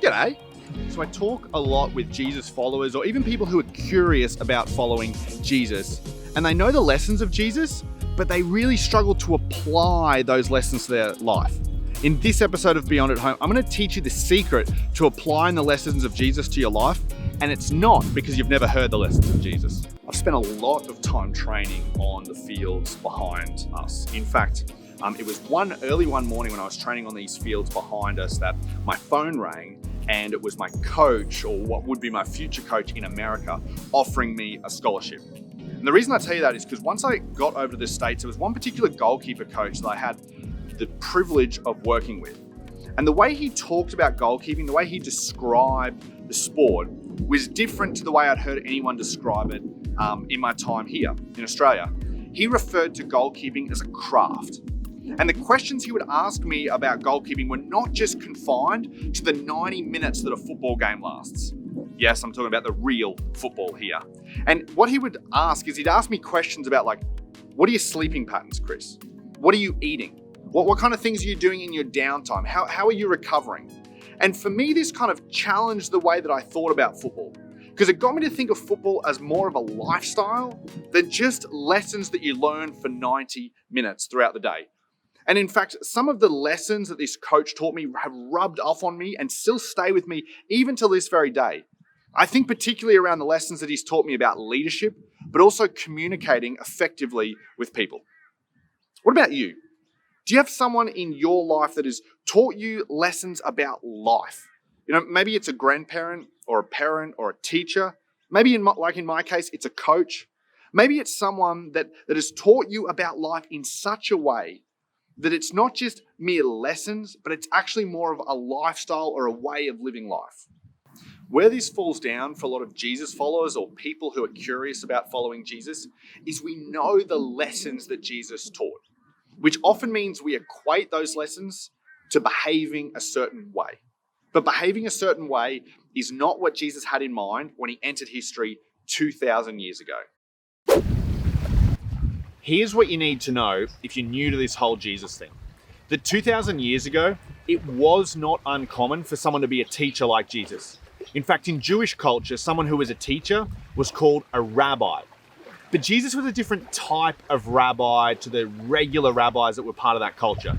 G'day. So I talk a lot with Jesus followers or even people who are curious about following Jesus, and they know the lessons of Jesus, but they really struggle to apply those lessons to their life. In this episode of Beyond at Home, I'm going to teach you the secret to applying the lessons of Jesus to your life, and it's not because you've never heard the lessons of Jesus. I've spent a lot of time training on the fields behind us. In fact, it was early one morning when I was training on these fields behind us that my phone rang, and it was my coach, or what would be my future coach in America, offering me a scholarship. And the reason I tell you that is because once I got over to the States, there was one particular goalkeeper coach that I had the privilege of working with. And the way he talked about goalkeeping, the way he described the sport was different to the way I'd heard anyone describe it in my time here in Australia. He referred to goalkeeping as a craft. And the questions he would ask me about goalkeeping were not just confined to the 90 minutes that a football game lasts. Yes, I'm talking about the real football here. And what he would ask is he'd ask me questions about what are your sleeping patterns, Chris? What are you eating? What kind of things are you doing in your downtime? How are you recovering? And for me, this kind of challenged the way that I thought about football, because it got me to think of football as more of a lifestyle than just lessons that you learn for 90 minutes throughout the day. And in fact, some of the lessons that this coach taught me have rubbed off on me and still stay with me even to this very day. I think particularly around the lessons that he's taught me about leadership, but also communicating effectively with people. What about you? Do you have someone in your life that has taught you lessons about life? Maybe it's a grandparent or a parent or a teacher. Maybe in my case, it's a coach. Maybe it's someone that has taught you about life in such a way that it's not just mere lessons, but it's actually more of a lifestyle or a way of living life. Where this falls down for a lot of Jesus followers or people who are curious about following Jesus is we know the lessons that Jesus taught, which often means we equate those lessons to behaving a certain way. But behaving a certain way is not what Jesus had in mind when he entered history 2,000 years ago. Here's what you need to know if you're new to this whole Jesus thing. That 2,000 years ago, it was not uncommon for someone to be a teacher like Jesus. In fact, in Jewish culture, someone who was a teacher was called a rabbi. But Jesus was a different type of rabbi to the regular rabbis that were part of that culture.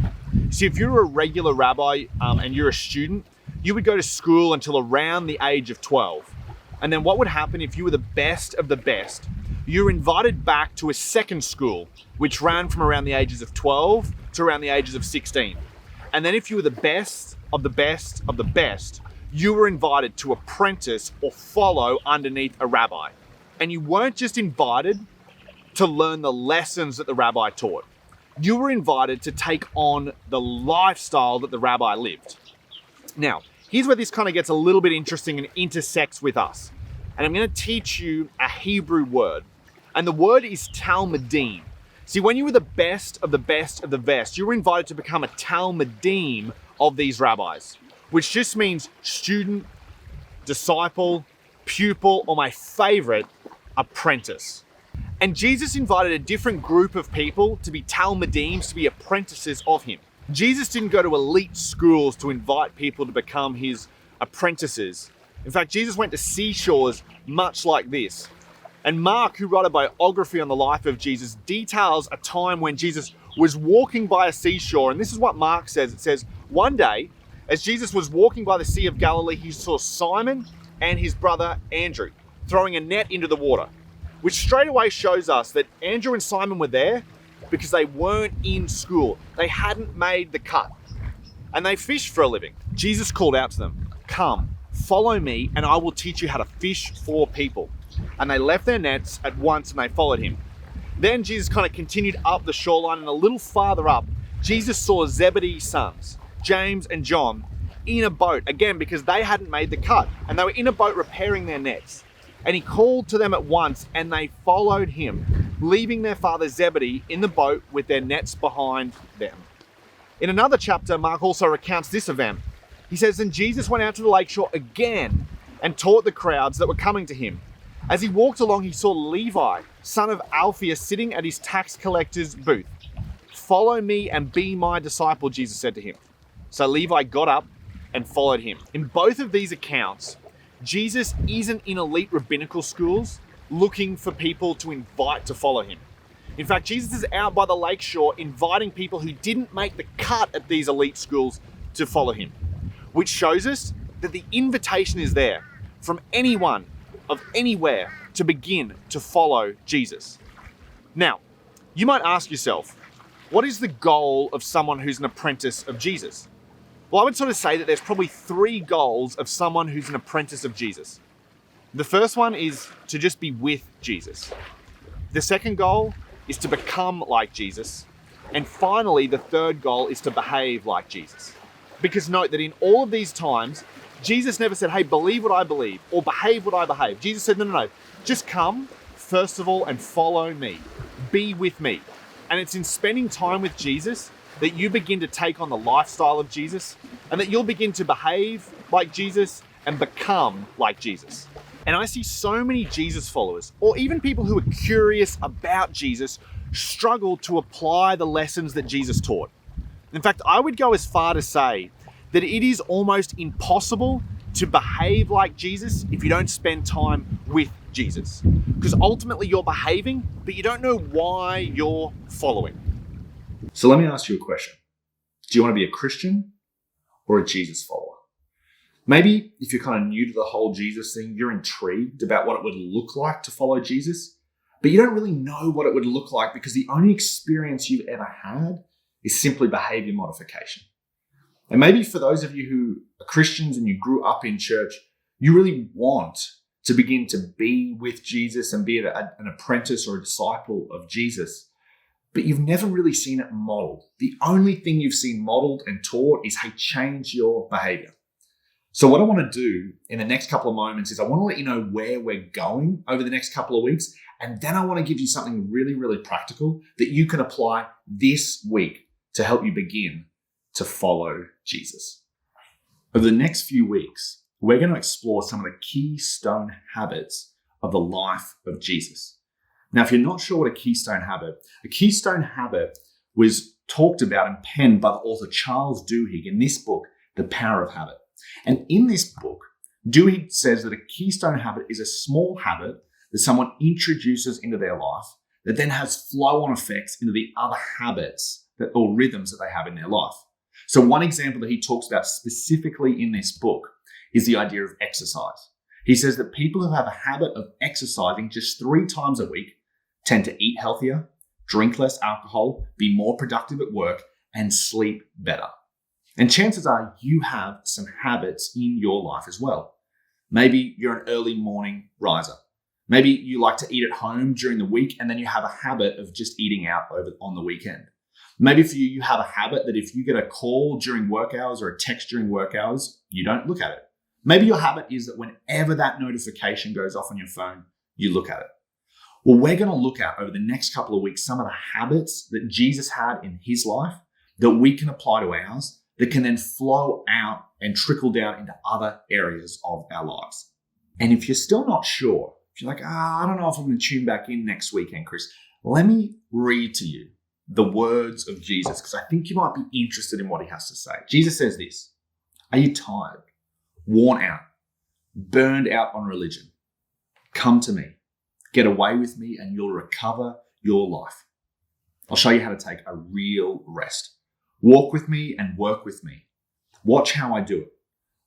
See, if you're a regular rabbi and you're a student, you would go to school until around the age of 12. And then what would happen if you were the best of the best? You were invited back to a second school, which ran from around the ages of 12 to around the ages of 16. And then if you were the best of the best of the best, you were invited to apprentice or follow underneath a rabbi. And you weren't just invited to learn the lessons that the rabbi taught. You were invited to take on the lifestyle that the rabbi lived. Now, here's where this kind of gets a little bit interesting and intersects with us. And I'm going to teach you a Hebrew word. And the word is talmidim. See, when you were the best of the best of the best, you were invited to become a talmidim of these rabbis, which just means student, disciple, pupil, or my favorite, apprentice. And Jesus invited a different group of people to be talmidim, to be apprentices of him. Jesus didn't go to elite schools to invite people to become his apprentices. In fact, Jesus went to seashores much like this. And Mark, who wrote a biography on the life of Jesus, details a time when Jesus was walking by a seashore. And this is what Mark says. It says, one day, as Jesus was walking by the Sea of Galilee, he saw Simon and his brother Andrew throwing a net into the water, which straight away shows us that Andrew and Simon were there because they weren't in school. They hadn't made the cut. And they fished for a living. Jesus called out to them, "Come, follow me, and I will teach you how to fish for people." And they left their nets at once and they followed him. Then Jesus kind of continued up the shoreline, and a little farther up, Jesus saw Zebedee's sons, James and John, in a boat, again, because they hadn't made the cut. And they were in a boat repairing their nets. And he called to them at once, and they followed him, leaving their father Zebedee in the boat with their nets behind them. In another chapter, Mark also recounts this event. He says, "Then Jesus went out to the lakeshore again and taught the crowds that were coming to him. As he walked along, he saw Levi, son of Alphaeus, sitting at his tax collector's booth. 'Follow me and be my disciple,' Jesus said to him. So Levi got up, and followed him. In both of these accounts, Jesus isn't in elite rabbinical schools looking for people to invite to follow him. In fact, Jesus is out by the lakeshore inviting people who didn't make the cut at these elite schools to follow him, which shows us that the invitation is there from anyone of anywhere to begin to follow Jesus. Now, you might ask yourself, what is the goal of someone who's an apprentice of Jesus? Well, I would sort of say that there's probably 3 goals of someone who's an apprentice of Jesus. The first one is to just be with Jesus. The second goal is to become like Jesus. And finally, the third goal is to behave like Jesus. Because note that in all of these times, Jesus never said, hey, believe what I believe or behave what I behave. Jesus said, no, just come, first of all, and follow me. Be with me. And it's in spending time with Jesus that you begin to take on the lifestyle of Jesus and that you'll begin to behave like Jesus and become like Jesus. And I see so many Jesus followers, or even people who are curious about Jesus, struggle to apply the lessons that Jesus taught. In fact, I would go as far to say that it is almost impossible to behave like Jesus if you don't spend time with Jesus. Because ultimately you're behaving, but you don't know why you're following. So let me ask you a question. Do you want to be a Christian or a Jesus follower? Maybe if you're kind of new to the whole Jesus thing, you're intrigued about what it would look like to follow Jesus, but you don't really know what it would look like because the only experience you've ever had is simply behavior modification. And maybe for those of you who are Christians and you grew up in church, you really want to begin to be with Jesus and be an apprentice or a disciple of Jesus, but you've never really seen it modeled. The only thing you've seen modeled and taught is, hey, change your behavior. So what I want to do in the next couple of moments is I want to let you know where we're going over the next couple of weeks. And then I want to give you something really, really practical that you can apply this week to help you begin to follow Jesus. Over the next few weeks, we're going to explore some of the keystone habits of the life of Jesus. Now, if you're not sure what a keystone habit was talked about and penned by the author Charles Duhigg in this book, The Power of Habit. And in this book, Duhigg says that a keystone habit is a small habit that someone introduces into their life that then has flow-on effects into the other habits or rhythms that they have in their life. So one example that he talks about specifically in this book is the idea of exercise. He says that people who have a habit of exercising just 3 times a week tend to eat healthier, drink less alcohol, be more productive at work, and sleep better. And chances are you have some habits in your life as well. Maybe you're an early morning riser. Maybe you like to eat at home during the week and then you have a habit of just eating out on the weekend. Maybe for you have a habit that if you get a call during work hours or a text during work hours, you don't look at it. Maybe your habit is that whenever that notification goes off on your phone, you look at it. Well, we're going to look at over the next couple of weeks some of the habits that Jesus had in his life that we can apply to ours that can then flow out and trickle down into other areas of our lives. And if you're still not sure, if you're like, I don't know if I'm going to tune back in next weekend, Chris, let me read to you the words of Jesus, because I think you might be interested in what he has to say. Jesus says this: are you tired, worn out, burned out on religion? Come to me, get away with me, and you'll recover your life. I'll show you how to take a real rest. Walk with me and work with me. Watch how I do it.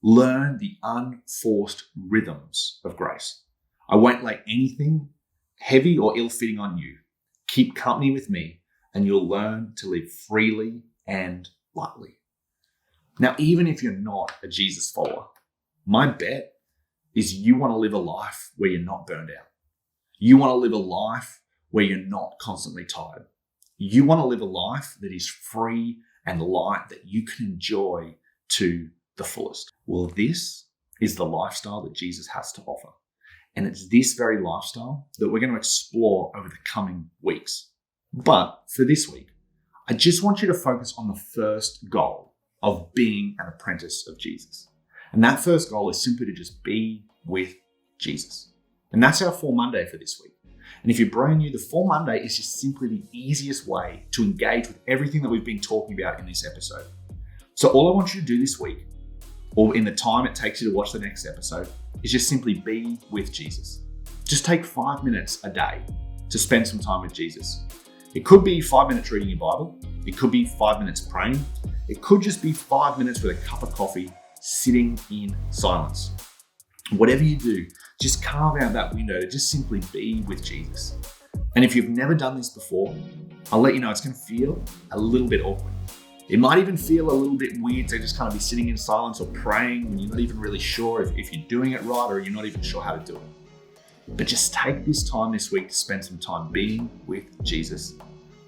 Learn the unforced rhythms of grace. I won't lay anything heavy or ill-fitting on you. Keep company with me and you'll learn to live freely and lightly. Now, even if you're not a Jesus follower, my bet is you want to live a life where you're not burned out. You want to live a life where you're not constantly tired. You want to live a life that is free and light that you can enjoy to the fullest. Well, this is the lifestyle that Jesus has to offer. And it's this very lifestyle that we're going to explore over the coming weeks. But for this week, I just want you to focus on the first goal of being an apprentice of Jesus. And that first goal is simply to just be with Jesus. And that's our 4 Monday for this week. And if you're brand new, the 4 Monday is just simply the easiest way to engage with everything that we've been talking about in this episode. So all I want you to do this week or in the time it takes you to watch the next episode, is just simply be with Jesus. Just take 5 minutes a day to spend some time with Jesus. It could be 5 minutes reading your Bible. It could be 5 minutes praying. It could just be 5 minutes with a cup of coffee, sitting in silence. Whatever you do, just carve out that window to just simply be with Jesus. And if you've never done this before, I'll let you know it's going to feel a little bit awkward. It might even feel a little bit weird to just kind of be sitting in silence or praying when you're not even really sure if you're doing it right, or you're not even sure how to do it. But just take this time this week to spend some time being with Jesus,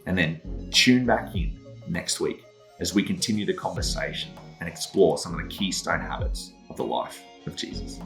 and then tune back in next week as we continue the conversation and explore some of the keystone habits of the life of Jesus.